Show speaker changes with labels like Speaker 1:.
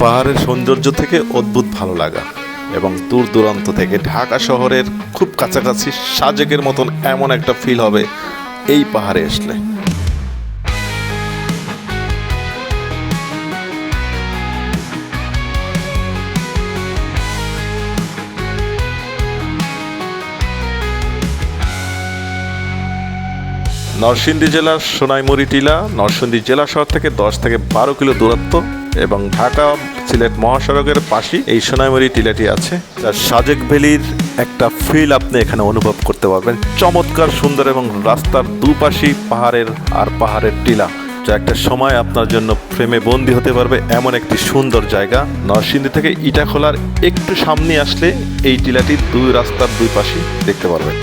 Speaker 1: পাহাড়ের সৌন্দর্য থেকে অদ্ভুত ভালো লাগা এবং দূর দূরান্ত থেকে ঢাকা শহরের খুব কাছাকাছি সাজেকের মতন এমন একটা ফিল হবে এই পাহাড়ে আসলে। নরসিংদী জেলার সোনাইমুড়ি টিলা নরসিংদী জেলা শহর থেকে 10 থেকে 12 কিলো দূরত্ব এবং ঢাকা সিলেট মহাসড়কের পাশেই এই সোনাইমুড়ি টিলাটি আছে, যার সাজেক ভ্যালির একটা ফিল আপনি এখানে অনুভব করতে পারবেন। চমৎকার সুন্দর এবং রাস্তার দুপাশেই পাহাড়ের আর পাহাড়ের টিলা, যা একটা সময় আপনার জন্য প্রেমে বন্দী হতে পারবে এমন একটি সুন্দর জায়গা। নরসিংদী থেকে ইটাখোলার একটু সামনে আসলে এই টিলাটি রাস্তার দুই পাশেই দেখতে পারবেন।